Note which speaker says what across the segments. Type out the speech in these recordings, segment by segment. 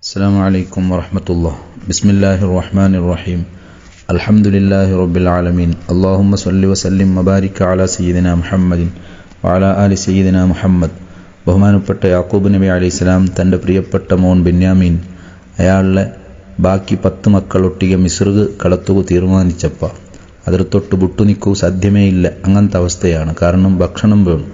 Speaker 1: അസ്സലാമു അലൈക്കും വറഹ്മത്തുള്ളാഹി. ബിസ്മില്ലാഹിർ റഹ്മാനിർ റഹീം. അൽഹംദുലില്ലാഹി റബ്ബിൽ ആലമീൻ. അല്ലാഹുമ്മ സ്വല്ലി വസല്ലിം വബാരിക് അലാ സയ്യിദിനാ മുഹമ്മദിൻ വഅലാ ആലി സയ്യിദിനാ മുഹമ്മദ്. ബഹുമാനപ്പെട്ട യാക്കൂബ് നബി അലൈഹിസ്സലാം തൻ്റെ പ്രിയപ്പെട്ട മോൻ ബെന്യാമീൻ അയാളുടെ ബാക്കി 10 മക്കളൊട്ടിಗೆ മിസ്ർക്ക് കടത്തുക തീരുമാനിച്ചപ്പ അതിൽ തൊട്ട് വിട്ടുനിൽക്കൂ സാധ്യമേ ഇല്ല. അങ്ങനത്തെ അവസ്ഥയാണ്. കാരണം ഭക്ഷണം വേണം.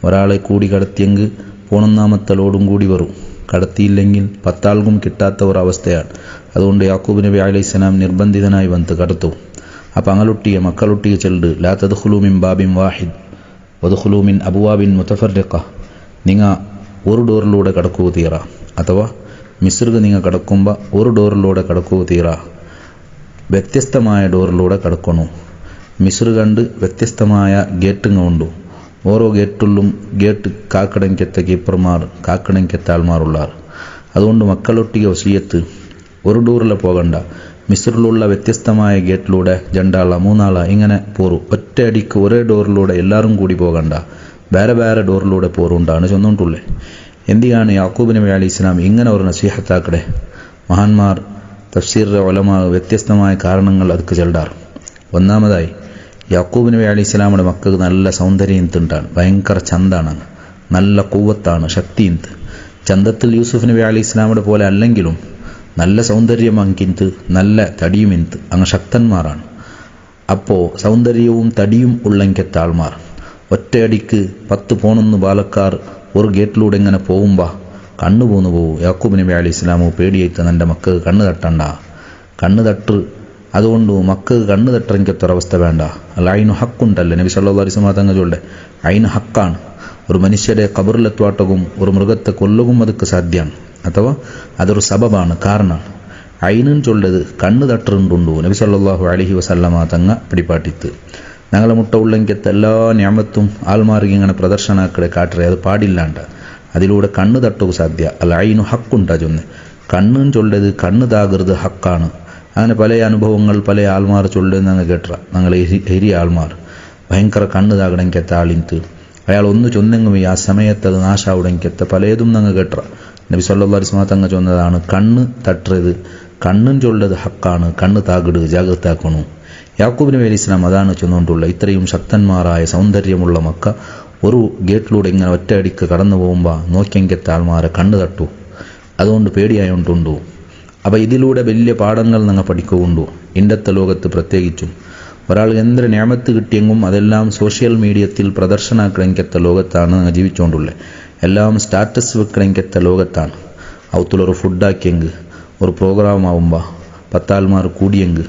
Speaker 1: ഒരാളെ കൂടി കടത്തിയെങ്കിൽ 11ാമത്തെ ലോഡും കൂടി വരും. കടത്തിയില്ലെങ്കിൽ 10 ആൾക്കും കിട്ടാത്ത ഒരവസ്ഥയാണ്. അതുകൊണ്ട് യാക്കൂബ് നബി അലൈഹിസ്സലാം നിർബന്ധിതനായി വന്ന് കടത്തു. അപ്പം അങ്ങലൊട്ടിയ മക്കളൊട്ടിയെ ചെല്ല് ലാ തദ്ഖുലൂ മിൻ ബാബിൻ വാഹിദ് വദ്ഖുലൂ മിൻ അബ്വാബിൻ മുതഫർരിഖ. നിങ്ങൾ ഒരു ഡോറിലൂടെ കടക്കുക തീറ, അഥവാ മിസ്ർക്ക് നിങ്ങൾ കടക്കുമ്പോൾ ഒരു ഡോറിലൂടെ കടക്കുക തീറ, വ്യത്യസ്തമായ ഡോറിലൂടെ കടക്കണു. മിസ്ർ കണ്ട് വ്യത്യസ്തമായ ഗേറ്റുങ്ങൾ ഉണ്ട്. ഓരോ ഗേറ്റുള്ളും ഗേറ്റ് കാക്കടങ്കെത്ത കീപ്പർമാർ കാക്കടങ്കെത്ത ആൾമാരുള്ളാർ. അതുകൊണ്ട് മക്കളൊട്ടിಗೆ വസിയത്ത് ഒരു ഡോറിൽ പോകണ്ട, മിസ്റിലുള്ള വ്യത്യസ്തമായ ഗേറ്റിലൂടെ 2 ആള 3 ആള ഇങ്ങനെ പോറും. ഒറ്റയടിക്ക് ഒരേ ഡോറിലൂടെ എല്ലാവരും കൂടി പോകണ്ട, വേറെ വേറെ ഡോറിലൂടെ പോറുണ്ടാണ് ചൊന്നിട്ടുള്ളത്. എന്തിനാണ് യാക്കൂബ് നബി അലൈഹിസ്സലാം ഇങ്ങനെ ഒരു നസീഹത്താക്കടെ? മഹാന്മാർ തഫ്സീറിലെ ഉലമാ വ്യത്യസ്തമായ കാരണങ്ങൾ അതൊക്കെ ചെല്ലാറ്. ഒന്നാമതായി, യാക്കൂബ് നബി അലൈഹിസ്സലാമുടെ മക്കൾക്ക് നല്ല സൗന്ദര്യം തിണ്ടാണ്, ഭയങ്കര ചന്താണ്, നല്ല കൂവത്താണ്, ശക്തിയുണ്ട്. ചന്തത്തിൽ യൂസുഫ് നബി അലൈഹിസ്സലാമുടെ പോലെ അല്ലെങ്കിലും നല്ല സൗന്ദര്യം അങ്കിന്ത്, നല്ല തടിയും ഇന്ത്, അങ്ങ് ശക്തന്മാരാണ്. അപ്പോൾ സൗന്ദര്യവും തടിയും ഉള്ളെങ്കത്ത ആൾമാർ ഒറ്റയടിക്ക് 10 പോണെന്ന് ബാലക്കാർ ഒരു ഗേറ്റിലൂടെ ഇങ്ങനെ പോകുമ്പോൾ കണ്ണു പോന്നു പോകും. യാക്കൂബ് നബി അലൈഹിസ്സലാമു പേടിയായിട്ട് എൻ്റെ മക്കൾക്ക് കണ്ണ് തട്ടണ്ട, കണ്ണ് തട്ട്. അതുകൊണ്ട് മക്കൾക്ക് കണ്ണ് തട്ടറിക്കത്തൊരവസ്ഥ വേണ്ട. അല്ല, അയിന് ഹക്കുണ്ടല്ലേ നബി സല്ലല്ലാഹു അലൈഹി വസല്ലം തങ്ങൾ ചൊല്ലെ, അയിന് ഹക്കാണ്. ഒരു മനുഷ്യരെ ഖബറിലെത്തുവാട്ടവും ഒരു മൃഗത്തെ കൊല്ലുകയും അതൊക്കെ സാധ്യമാണ്, അഥവാ അതൊരു സബബാണ്, കാരണമാണ്. അയിനും ചൊല്ലത് കണ്ണ് തട്ടറുണ്ടുണ്ടു നബി സല്ലല്ലാഹു അലൈഹി വസല്ലമ തങ്ങ പിടിപ്പാട്ടിത്ത്. ഞങ്ങളെ മുട്ട ഉള്ളെങ്കത്തെ എല്ലാ ഞാമത്തും ആൾമാർക്ക് ഇങ്ങനെ പ്രദർശനാക്കളെ കാട്ടറെ, അത് പാടില്ലാണ്ട്. അതിലൂടെ കണ്ണ് തട്ടുക സാധ്യ. അല്ല, അയിനു ഹക്കുണ്ടാ ചൊന്ന്. കണ്ണും ചൊല്ലത് കണ്ണ് താകരുത് ഹക്കാണ്. അങ്ങനെ പല അനുഭവങ്ങൾ പല ആൾമാർ ചൊല്ലുന്ന ഞങ്ങൾ കേട്ട. ഞങ്ങൾ ഹിരിയ ആൾമാർ ഭയങ്കര കണ്ണ് താകടങ്കത്തെ ആളിന്ത് അയാൾ ഒന്ന് ചൊന്നെങ്കിൽ ആ സമയത്ത് അത് നാശാവിടങ്കത്തെ പലതും ഞങ്ങൾ കേട്ട. നബി സല്ലല്ലാഹു അലൈഹി വസല്ലം തങ്ങൾ ചൊന്നതാണ് കണ്ണ് തട്ടരുത്, കണ്ണും ചൊല്ലത് ഹക്കാണ്, കണ്ണ് താകിട് ജാഗ്രതാക്കണു. യാക്കൂബ് നബി അലൈഹിസ്സലാം അതാണ് ചൊന്നുകൊണ്ടുള്ള. ഇത്രയും ശക്തന്മാരായ സൗന്ദര്യമുള്ള മക്ക ഒരു ഗേറ്റിലൂടെ ഇങ്ങനെ ഒറ്റയടിക്ക് കടന്നു പോകുമ്പോൾ നോക്കിയെങ്കത്തെ ആൾമാരെ കണ്ണ് തട്ടു. അതുകൊണ്ട് പേടിയായോണ്ടുണ്ടു. അപ്പോൾ ഇതിലൂടെ വലിയ പാഠങ്ങൾ ഞങ്ങൾ പഠിക്കുന്നുണ്ടു. ഇന്നത്തെ ലോകത്ത് പ്രത്യേകിച്ചും ഒരാൾ എന്ത് ഞാമത്ത് കിട്ടിയെങ്കും അതെല്ലാം സോഷ്യൽ മീഡിയത്തിൽ പ്രദർശനാക്കണമെങ്കത്തെ ലോകത്താണ് ഞങ്ങൾ ജീവിച്ചുകൊണ്ടുള്ളത്. എല്ലാം സ്റ്റാറ്റസ് വെക്കണമെങ്കത്തെ ലോകത്താണ്. അവത്തുള്ളൊരു ഫുഡാക്കിയെങ്കിൽ ഒരു പ്രോഗ്രാം ആവുമ്പോൾ 10 ആൾമാർ കൂടിയെങ്കിൽ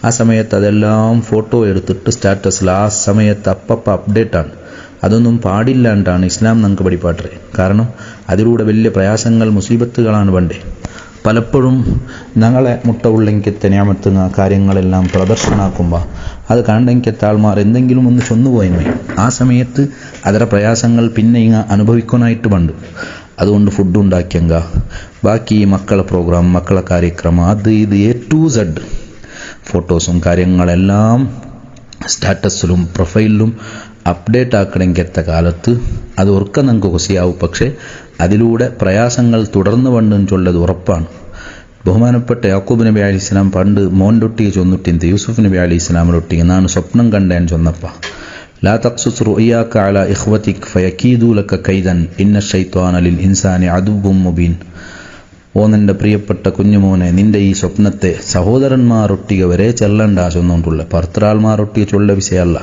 Speaker 1: ആ സമയത്ത് അതെല്ലാം ഫോട്ടോ എടുത്തിട്ട് സ്റ്റാറ്റസിൽ ആ സമയത്ത് അപ്പപ്പം അപ്ഡേറ്റാണ്. അതൊന്നും പാടില്ലാണ്ടാണ് ഇസ്ലാം നമുക്ക് പഠിപ്പാട്ടേ. കാരണം അതിലൂടെ വലിയ പ്രയാസങ്ങൾ മുസീബത്തുകളാണ് പണ്ടേ. പലപ്പോഴും ഞങ്ങളെ മുട്ട ഉള്ളെങ്കത്തെ ഞാമത്തുന്ന കാര്യങ്ങളെല്ലാം പ്രദർശനാക്കുമ്പോൾ അത് കണ്ടെങ്കത്തെ ആൾമാർ എന്തെങ്കിലും ഒന്ന് ചൊന്നുപോയിന് ആ സമയത്ത് അതര പ്രയാസങ്ങൾ പിന്നെ ഇങ്ങ അനുഭവിക്കാനായിട്ട് പണ്ട്. അതുകൊണ്ട് ഫുഡ് ഉണ്ടാക്കിയെങ്ക ബാക്കി മക്കളെ പ്രോഗ്രാം മക്കളെ കാര്യക്രമം അത് ഇത് A to Z ഫോട്ടോസും കാര്യങ്ങളെല്ലാം സ്റ്റാറ്റസിലും പ്രൊഫൈലിലും അപ്ഡേറ്റ് ആക്കണമെങ്കത്തെ കാലത്ത് അത് ഓർക്കാൻ നമുക്ക് കുസിയാവും. പക്ഷേ അതിലൂടെ പ്രയാസങ്ങൾ തുടർന്ന് പണ്ടെന്ന് ചൊല്ലത് ഉറപ്പാണ്. ബഹുമാനപ്പെട്ട യാക്കൂബ് നബി അലൈഹിസ്സലാം പണ്ട് മോൻ്റൊട്ടിಗೆ ചൊന്നിട്ടിന്ത് യൂസുഫ് നബി അലൈഹിസ്സലാമിനൊട്ടിಗೆ ನಾನು സ്വപ്നം കണ്ടേൻ ചൊന്നപ്പ ലാ തഖ്സുസ് റുഇയാക അലാ ഇഖ്വതിക് ഫയകീദു ലക കൈദൻ ഇന്ന ശൈത്വാന ലിൽ ഇൻസാനി അദുവ്വും മുബീൻ. ഓ നിൻ്റെ പ്രിയപ്പെട്ട കുഞ്ഞുമോനെ, നിൻ്റെ ഈ സ്വപ്നത്തെ സഹോദരന്മാരൊട്ടിಗೆ വരെ ചെല്ലണ്ട ചൊന്നുകൊണ്ടുള്ള. ഭർത്തരാൾമാരൊട്ടിಗೆ ചൊല്ല വിഷയമല്ല,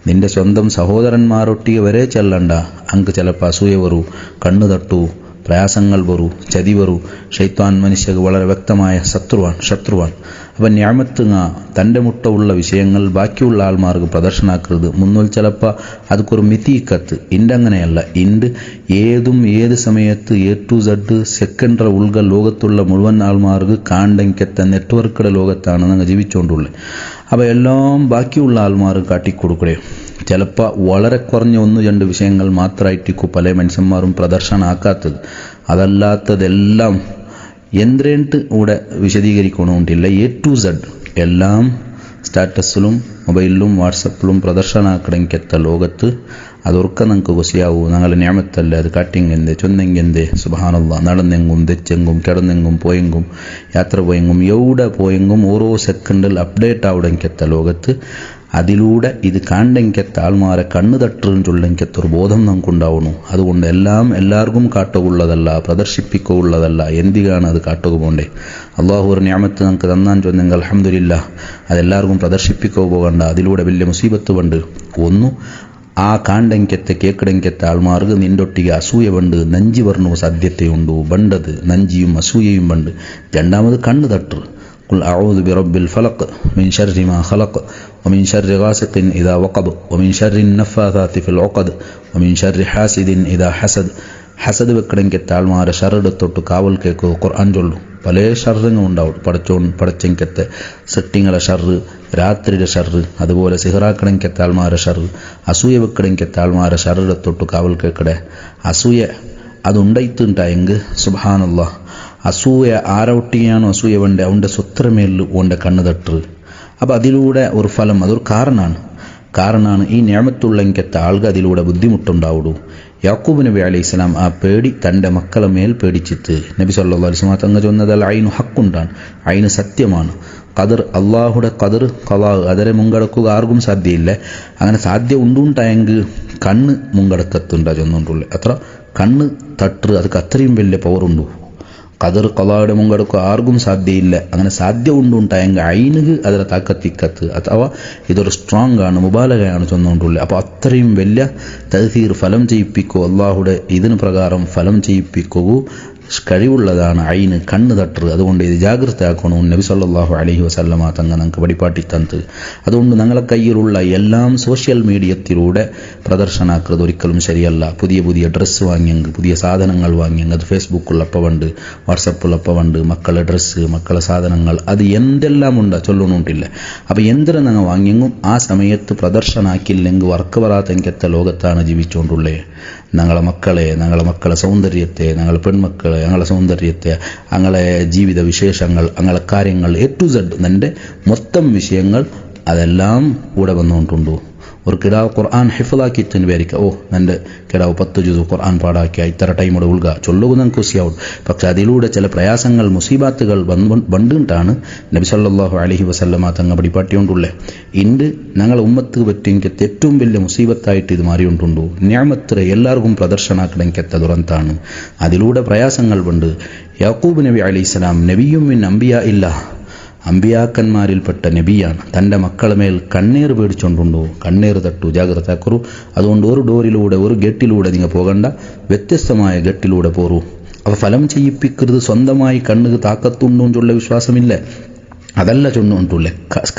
Speaker 1: നിൻ്റെ സ്വന്തം സഹോദരന്മാരൊട്ടിಗೆ വരെ ചെല്ലണ്ട. അങ്ക് ചിലപ്പോൾ അസൂയ വരൂ, കണ്ണു തട്ടു, പ്രയാസങ്ങൾ വരൂ, ചതി വരൂ. ഷൈത്വാൻ മനുഷ്യക്ക് വളരെ വ്യക്തമായ ശത്രുവാണ്. അപ്പം ഞാമത്തുങ്ങ തൻ്റെ മുട്ട ഉള്ള വിഷയങ്ങൾ ബാക്കിയുള്ള ആൾമാർക്ക് പ്രദർശനാക്കരുത്. മുന്നിൽ ചിലപ്പോൾ അതൊക്കൊരു മിതിക്കത്ത്. ഇൻ്റെ അങ്ങനെയല്ല. ഇണ്ട് ഏതും ഏത് സമയത്ത് A to Z സെക്കൻഡറ ഉൾക ലോകത്തുള്ള മുഴുവൻ ആൾമാർക്ക് കാണ്ടെങ്കത്തെ നെറ്റ്വർക്കുടെ ലോകത്താണ് ഞങ്ങൾ ജീവിച്ചുകൊണ്ടുള്ളത്. അപ്പോൾ എല്ലാം ബാക്കിയുള്ള ആൾമാർ കാട്ടിക്കൊടുക്കണേ. ചിലപ്പോൾ വളരെ കുറഞ്ഞ 1-2 വിഷയങ്ങൾ മാത്രമായിട്ടിക്കും പല മനുഷ്യന്മാരും പ്രദർശനമാക്കാത്തത്. അതല്ലാത്തതെല്ലാം എന്തിട്ട് ഇവിടെ വിശദീകരിക്കണമെന്നില്ല. A to Z എല്ലാം സ്റ്റാറ്റസിലും മൊബൈലിലും വാട്സപ്പിലും പ്രദർശനമാക്കണമെങ്കത്തെ ലോകത്ത് അതൊക്കെ നമുക്ക് കുസിയാവൂ. ഞങ്ങളെ ഞാമത്തല്ലേ അത് കാട്ടിങ്ങെന്തേ ചൊന്നെങ്കെന്തേ സുബ്ഹാനല്ലാഹ്. നടന്നെങ്കും തെച്ചെങ്കും കിടന്നെങ്കും പോയെങ്കും യാത്ര പോയെങ്കും എവിടെ പോയെങ്കും ഓരോ സെക്കൻഡിൽ അപ്ഡേറ്റ് ആവിടെങ്കെത്ത ലോകത്ത് അതിലൂടെ ഇത് കാണ്ടെങ്കെത്ത ആൾമാരെ കണ്ണു തട്ടും ചൊല്ലെങ്കെത്തൊരു ബോധം നമുക്കുണ്ടാവണു. അതുകൊണ്ട് എല്ലാവർക്കും കാട്ടുകയുള്ളതല്ല, പ്രദർശിപ്പിക്കുകയുള്ളതല്ല. എന്തിനാണ് അത് കാട്ടുക പോണ്ടേ? അള്ളാഹു ഒരു ഞാമത്ത് നമുക്ക് തന്നാൻ ചൊന്നെങ്കിൽ അൽഹംദുലില്ലാഹ് അതെല്ലാവർക്കും പ്രദർശിപ്പിക്കുക പോകണ്ട. അതിലൂടെ വലിയ മുസീബത്ത് ഉണ്ട്. ഒന്ന്, ആ കാണ്ടെങ്കെത്തെ കേക്കിടെങ്കെത്ത ആൾമാർക്ക് നിൻ്റൊട്ടിಗೆ അസൂയ ഉണ്ട്, നഞ്ചി പറഞ്ഞു സാധ്യതയുണ്ടു. ബണ്ടത് നഞ്ചിയും അസൂയയും ഉണ്ട്. രണ്ടാമത് കണ്ണു തട്ട്. قل أعوذ برب الفلق من شر ما خلق ومن شر غاسق إذا وقب ومن شر النفاثات في العقد ومن شر حاسد إذا حسد. ഹസദ് വെക്കണമെങ്കിൽ ആൾമാരെ ഷറെടുത്തൊട്ട് കാവൽ കേൾക്കുക. ഖുർആൻ ചൊല്ലു. പല ഷർറും ഉണ്ടാവും. പടച്ചെങ്കത്തെ സെട്ടിങ്ങളെ ഷർറ്, രാത്രിയുടെ ഷർറ്, അതുപോലെ സിഹറാക്കണമെങ്കിൽ ആൾമാരെ ഷർറ്, അസൂയ വെക്കണമെങ്കിൽ ആൾമാരെ ഷറെടുത്തൊട്ട് കാവൽ കേൾക്കടെ. അസൂയ അതുണ്ടായിട്ടുണ്ടായെങ്കിൽ സുബ്ഹാനല്ലാഹ് അസൂയ ആരൊട്ടിയാണോ അസൂയ വേണ്ട അവൻ്റെ സ്വത്രമേലിൽ ഓൻ്റെ കണ്ണ് തട്ട്. അപ്പം അതിലൂടെ ഒരു ഫലം, അതൊരു കാരണമാണ് ഈ ഞാമത്തുള്ളെങ്കത്തെ ആൾക്ക് അതിലൂടെ ബുദ്ധിമുട്ടുണ്ടാവുള്ളൂ. യാക്കൂബ് നബി അലൈഹിസ്സലാം ആ പേടി തൻ്റെ മക്കളെ മേൽ പേടിച്ചിട്ട് നബി സല്ലല്ലാഹു അലൈഹി വസല്ലം തങ്ങൾ ചൊന്നതൽ ഐനു ഹക്കുണ്ടാണ്, ഐന് സത്യമാണ്. ഖദർ അള്ളാഹുടെ ഖദർ ഖലാ അതിനെ മുങ്കടക്കുക ആർക്കും സാധ്യയില്ല. അങ്ങനെ സാധ്യ ഉണ്ടുണ്ടായെങ്കിൽ കണ്ണ് മുങ്കടക്കത്തുണ്ടാ ചൊന്നുകൊണ്ടുള്ളേ. അത്ര കണ്ണ് തട്ട് അതൊക്കെ അത്രയും വലിയ പവറുണ്ടു. ഖദർ ഖലായുടെ മുങ്കടക്കുക ആർക്കും സാധ്യയില്ല. അങ്ങനെ സാധ്യ ഉണ്ടുണ്ടായെങ്കിൽ ഐനുക്ക് അതിലെ താക്കത്തിക്കത്ത് അഥവാ ഇതൊരു സ്ട്രോങ് ആണ്, മുബാലകയാണ് ചൊന്നുകൊണ്ടുള്ളത്. അപ്പോൾ അത്രയും വലിയ തഅ്സീർ ഫലം ചെയ്യിപ്പിക്കൂ, അള്ളാഹുടെ ഇതിന് പ്രകാരം ഫലം ചെയ്യിപ്പിക്കൂ കഴിവുള്ളതാണ് ഐന്, കണ്ണ് തട്ടർ. അതുകൊണ്ട് ഇത് ജാഗ്രതയാക്കണം. നബി സല്ലല്ലാഹു അലൈഹി വസല്ലമ തങ്ങൾ നമുക്ക് വഴിപാട്ടി തന്നത്. അതുകൊണ്ട് ഞങ്ങളെ കയ്യിലുള്ള എല്ലാം സോഷ്യൽ മീഡിയത്തിലൂടെ പ്രദർശനാക്കുന്നത് ഒരിക്കലും ശരിയല്ല. പുതിയ ഡ്രസ്സ് വാങ്ങിയെങ്കിൽ, പുതിയ സാധനങ്ങൾ വാങ്ങിയെങ്കിൽ അത് ഫേസ്ബുക്കിലപ്പവുണ്ട്, വാട്സപ്പിലപ്പവുണ്ട്. മക്കളെ ഡ്രസ്സ്, മക്കളെ സാധനങ്ങൾ, അത് എന്തെല്ലാം ഉണ്ടാ ചൊല്ലണോണ്ടില്ല. അപ്പോൾ എന്തിനും ഞങ്ങൾ വാങ്ങിയെങ്കും ആ സമയത്ത് പ്രദർശനാക്കില്ലെങ്കിൽ വർക്ക് വരാത്തെങ്കത്തെ ലോകത്താണ് ജീവിച്ചുകൊണ്ടുള്ളത്. ഞങ്ങളെ മക്കളെ സൗന്ദര്യത്തെ, ഞങ്ങളെ പെൺമക്കളെ, ഞങ്ങളെ സൗന്ദര്യത്തെ, ഞങ്ങളെ ജീവിത വിശേഷങ്ങൾ, ഞങ്ങളെ കാര്യങ്ങൾ A to Z എൻ്റെ മൊത്തം വിഷയങ്ങൾ അതെല്ലാം കൂടെ വന്നുകൊണ്ടുണ്ടു. ഒരു കിടാവ് ഖുർആൻ ഹിഫ്ളാക്കിയിട്ടെന്ന് വിചാരിക്കുക, എൻ്റെ കിടാവ് 10 ജുസ് ഖുർആൻ പാടാക്കിയ ഇത്ര ടൈമോടെ ഉൾക ചൊല്ലുക നമുക്ക് കുസിയാവും. പക്ഷെ അതിലൂടെ ചില പ്രയാസങ്ങൾ, മുസീബാത്തുകൾ വന്നിട്ടാണ് നബി സല്ലല്ലാഹു അലൈഹി വസല്ലമ തങ്ങൾ പിടിപ്പാട്ടിയോണ്ടുള്ളേ. ഇണ്ട് ഞങ്ങളെ ഉമ്മത്ത് പറ്റിയെങ്കിൽ ഏറ്റവും വലിയ മുസീബത്തായിട്ട് ഇത് മാറിയിട്ടുണ്ടു. നിഅമത്ത് എല്ലാവർക്കും പ്രദർശനാക്കണമെങ്കിൽ ദുരന്താണ്. അതിലൂടെ പ്രയാസങ്ങൾ ഉണ്ട്. യാക്കൂബ് നബി അലൈഹിസ്സലാം നബിയും മിൻ അംബിയാ ഇല്ല, അമ്പിയാക്കന്മാരിൽപ്പെട്ട നബിയാണ്. തൻ്റെ മക്കളെ മേൽ കണ്ണീർ പേടിച്ചുകൊണ്ടുണ്ടോ, കണ്ണീർ തട്ടു, ജാഗ്രത കുറു. അതുകൊണ്ട് ഒരു ഡോറിലൂടെ, ഒരു ഗേറ്റിലൂടെ നിങ്ങൾ പോകണ്ട, വ്യത്യസ്തമായ ഗേറ്റിലൂടെ പോറൂ. അപ്പോൾ ഫലം ചെയ്യിപ്പിക്കരുത്. സ്വന്തമായി കണ്ണുക്ക് താക്കത്തുണ്ടോന്നുള്ള വിശ്വാസമില്ല, അതല്ല ചൊന്നുകൊണ്ടുള്ളേ.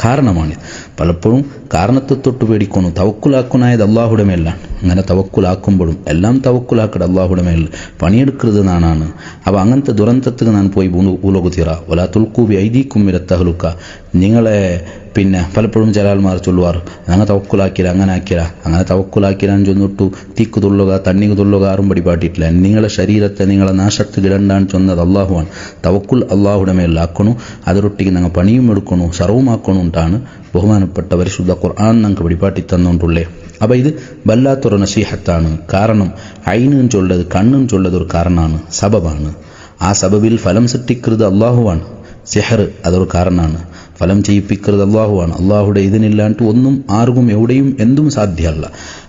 Speaker 1: കാരണമാണ്. പലപ്പോഴും കാരണത്തെ തൊട്ട് പേടിക്കുന്നു. തവക്കുലാക്കുനായത് അള്ളാഹുടെ മേലാണ്. അങ്ങനെ തവക്കുലാക്കുമ്പോഴും എല്ലാം തവക്കുലാക്കട അള്ളാഹുടെ മേൽ, പണിയെടുക്കരുത് എന്നാണ്. അപ്പോൾ അങ്ങനത്തെ ദുരന്തത്തിന് ഞാൻ പോയി ഊലോകുതീറ വലാ തുൽക്കൂബി ഐദീക്കും ഇല തഹ്ലുക്ക. നിങ്ങളെ പലപ്പോഴും ചില ആൾമാർ ചൊല്ലുവാർ, ഞങ്ങൾ തവക്കുലാക്കില്ല, അങ്ങനെ തവക്കുലാക്കില്ലാന്ന് ചൊന്നിട്ടു തീക്ക് തുള്ളുക, തണ്ണിക്ക് തുള്ളുക ആരും പടിപാട്ടിട്ടില്ല. നിങ്ങളെ ശരീരത്തെ നിങ്ങളെ നാശത്ത് ഇടണ്ടാന്ന് ചൊന്നത് അള്ളാഹുവാണ്. തവക്കുൽ അള്ളാഹുടെ മേലാക്കണു. അതിരൊട്ടിക്ക് ഞങ്ങൾ പണിയും എടുക്കണു, സർവമാക്കണുണ്ടാണ് ബഹുമാനപ്പെട്ട പരിശുദ്ധ ഖുർആൻ ഞങ്ങൾക്ക് പടിപാട്ടി തന്നുകൊണ്ടുള്ളേ. അപ്പോൾ ഇത് വല്ലാത്തൊരു നസീഹത്താണ്. കാരണം ഐനും ചൊല്ലത്, കണ്ണും ചൊല്ലത് ഒരു കാരണമാണ്, സബബാണ്. ആ സബബിൽ ഫലം സൃഷ്ടിക്കരുത് അള്ളാഹുവാണ്. സിഹർ അതൊരു കാരണമാണ്. ഫലം ചെയ്യിപ്പിക്കരുത് അള്ളാഹുവാണ്. അള്ളാഹുടെ ഇതിനില്ലാണ്ട് ഒന്നും ആർക്കും എവിടെയും എന്തും സാധ്യമല്ല.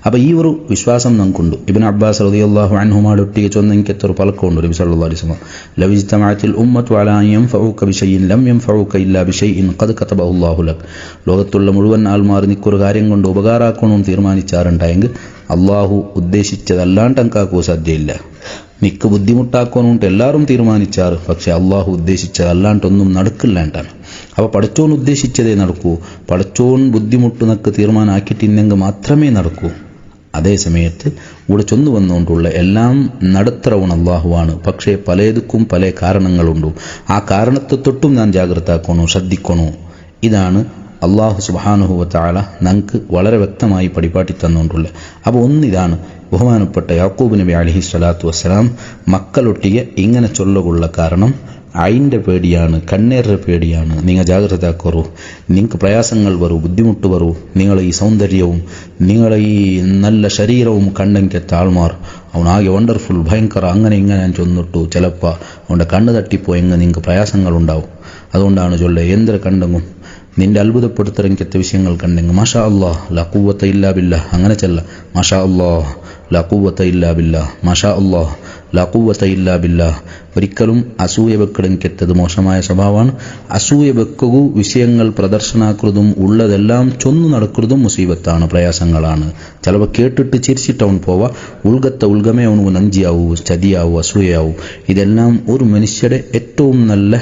Speaker 1: അപ്പോൾ ഈ ഒരു വിശ്വാസം നമുക്കുണ്ട്. ഇബ്നു അബ്ബാസ് റളിയല്ലാഹു അൻഹുമാ ഒട്ടിಗೆ ചൊന്നെങ്കിൽ എത്ര പലക്കമുണ്ട്. നബി സല്ലല്ലാഹു അലൈഹി വസല്ലം ലൗ ഇജ്തമഅത്തിൽ ഉമ്മത്തു അലാ അൻ യൻഫഉക ബിശൈഇൻ ലം യൻഫഉക ഇല്ലാ ബിശൈഇൻ ഖദ് കതബഹു അല്ലാഹു ലക്. ലോകത്തുള്ള മുഴുവൻ ആൾമാർ നിക്കൊരു കാര്യം കൊണ്ട് ഉപകാരാക്കണമെന്ന് തീരുമാനിച്ചാറുണ്ടായെങ്കിൽ അള്ളാഹു ഉദ്ദേശിച്ചതല്ലാണ്ട് അങ്കാക്കോ സാധ്യമില്ല. നിക്ക് ബുദ്ധിമുട്ടാക്കാനുണ്ട് എല്ലാവരും തീരുമാനിച്ചാറ്, പക്ഷെ അള്ളാഹു ഉദ്ദേശിച്ചതല്ലാണ്ടൊന്നും നടക്കില്ലാണ്ടാണ്. അപ്പോൾ പടച്ചോൻ ഉദ്ദേശിച്ചതേ നടക്കൂ. പടച്ചോൻ ബുദ്ധിമുട്ടുന്നൊക്കെ തീരുമാനമാക്കിയിട്ടില്ലെങ്കിൽ മാത്രമേ നടക്കൂ. അതേ സമയത്ത് ഇവിടെ ചൊന്നു വന്നുകൊണ്ടുള്ള എല്ലാം നടത്തറവൺ അള്ളാഹുവാണ്. പക്ഷേ പലതുക്കും പല കാരണങ്ങളുണ്ട്. ആ കാരണത്തെ തൊട്ടും ഞാൻ ജാഗ്രതാക്കണോ, ശ്രദ്ധിക്കണോ. ഇതാണ് അള്ളാഹു സുബ്ഹാനഹു വ തആല നമുക്ക് വളരെ വ്യക്തമായി പടിപാട്ടി തന്നുകൊണ്ടുള്ളത്. അപ്പോൾ ഒന്നിതാണ് ബഹുമാനപ്പെട്ട യാക്കൂബ് നബി അലൈഹി സ്വലാത്തു വസ്സലാം മക്കളൊട്ടിಗೆ ഇങ്ങനെ ചൊല്ലുകൊള്ള കാരണം അയിൻ്റെ പേടിയാണ്, കണ്ണേറിൻ്റെ പേടിയാണ്. നിങ്ങൾ ജാഗ്രത ആക്കറു. നിങ്ങൾക്ക് പ്രയാസങ്ങൾ വരൂ, ബുദ്ധിമുട്ട് വരൂ. നിങ്ങളെ ഈ സൗന്ദര്യവും നിങ്ങളെ ഈ നല്ല ശരീരവും കണ്ടെങ്കിലെത്ത ആൾമാർ അവനാകെ വണ്ടർഫുൾ ഭയങ്കര അങ്ങനെ ഇങ്ങനെ ഞാൻ ചൊന്നിട്ടു ചിലപ്പോൾ അവൻ്റെ കണ്ണ് തട്ടിപ്പോയെങ്കിൽ നിങ്ങൾക്ക് പ്രയാസങ്ങളുണ്ടാവും. അതുകൊണ്ടാണ് ചൊല്ലെ എന്തൊരു കണ്ടെങ്കും നിന്റെ അത്ഭുതപ്പെടുത്തിറങ്ങിയത്തെ വിഷയങ്ങൾ കണ്ടെങ്കിൽ മാഷാ അല്ലാഹ് ലാ ഖുവത ഇല്ലാ ബില്ലാഹ് അങ്ങനെ ചെല്ല. മാഷാ അല്ലാഹ് ലാ ഖുവത ഇല്ലാ ബില്ലാഹ്, മാഷാ അല്ലാഹ് ലാ ഖുവത ഇല്ലാ ബില്ലാഹ്. ഒരിക്കലും അസൂയ വെക്കടങ്ങിക്കെത്തത് മോശമായ സ്വഭാവമാണ്. അസൂയ വെക്കുകു വിഷയങ്ങൾ പ്രദർശനാക്കുന്നതും ഉള്ളതെല്ലാം ചൊന്നു നടക്കുന്നതും മുസീബത്താണ്, പ്രയാസങ്ങളാണ്. ചിലപ്പോൾ കേട്ടിട്ട് ചിരിച്ചിട്ട് അവൻ പോവാ, ഉൾഗത്തെ ഉൾഗമേ അവന് നഞ്ചിയാവൂ, ചതിയാവൂ, അസൂയാവൂ. ഇതെല്ലാം ഒരു മനുഷ്യരുടെ ഏറ്റവും നല്ല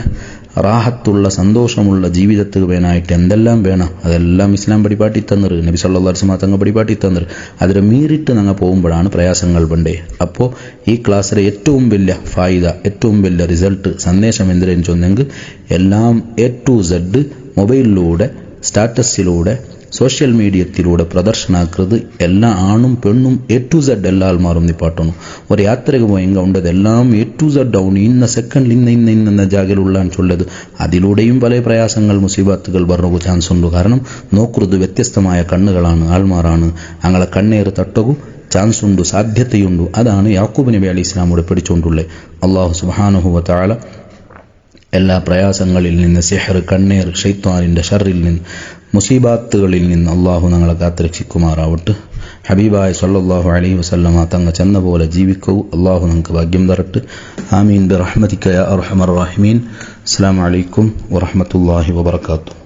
Speaker 1: റാഹത്തുള്ള സന്തോഷമുള്ള ജീവിതത്തിന് വേണമായിട്ട് എന്തെല്ലാം വേണം അതെല്ലാം ഇസ്ലാം പടിപാട്ടി തന്നറ്, നബി സല്ലല്ലാഹു അലൈഹി വസല്ലം തങ്ങൾ പടിപാട്ടി തന്നറ്. അതിനെ മീറിയിട്ട് ഞങ്ങൾ പോകുമ്പോഴാണ് പ്രയാസങ്ങൾ വേണ്ടേ. അപ്പോൾ ഈ ക്ലാസ്സിലെ ഏറ്റവും വലിയ ഫായിദ, ഏറ്റവും വലിയ റിസൾട്ട്, സന്ദേശം എന്തിനെന്ന് ചൊന്നെങ്കിൽ എല്ലാം A to Z മൊബൈലിലൂടെ, സ്റ്റാറ്റസിലൂടെ, സോഷ്യൽ മീഡിയത്തിലൂടെ പ്രദർശനാക്കുന്നത് എല്ലാ ആണും പെണ്ണും A to Z എല്ലാ ആൾമാരും നിപ്പാട്ടണം. ഒരു യാത്രയ്ക്ക് പോയെങ്കിൽ ഉണ്ടതെല്ലാം A to Z ആവും. ഇന്ന സെക്കൻഡിൽ ഇന്ന ജാഗയിലുള്ളാന്ന് ചൊല്ലത്. അതിലൂടെയും പല പ്രയാസങ്ങൾ മുസീബത്തുകൾ പറഞ്ഞു ചാൻസ് ഉണ്ട്. കാരണം നോക്കുന്നത് വ്യത്യസ്തമായ കണ്ണുകളാണ്, ആൾമാരാണ്. ഞങ്ങളെ കണ്ണേറ് തട്ടകു ചാൻസ് ഉണ്ട്, സാധ്യതയുണ്ട്. അതാണ് യാക്കൂബ് നബി അലൈഹി ഇസ്ലാമോട് പഠിച്ചുകൊണ്ടുള്ളത്. അല്ലാഹു സുബ്ഹാനഹു വ തആല എല്ലാ പ്രയാസങ്ങളിൽ നിന്ന്, സിഹർ, കണ്ണേർ, ശൈത്വാനിൻ്റെ ഷർറിൽ നിന്ന്, മുസീബാത്തുകളിൽ നിന്ന് അള്ളാഹു ഞങ്ങളെ കാത്തുരക്ഷിക്കുമാറാവട്ടെ. ഹബീബായ സല്ലല്ലാഹു അലൈഹി വസല്ലമ തങ്ങ ചെന്ന പോലെ ജീവിക്കൂ. അള്ളാഹു നമുക്ക് ഭാഗ്യം തരട്ടെ. ആമീൻ ബിറഹ്മതിക യാ അർഹമർ റഹീമീൻ. അസ്സലാമു അലൈക്കും വറഹ്മത്തുള്ളാഹി വബറകാതുഹു.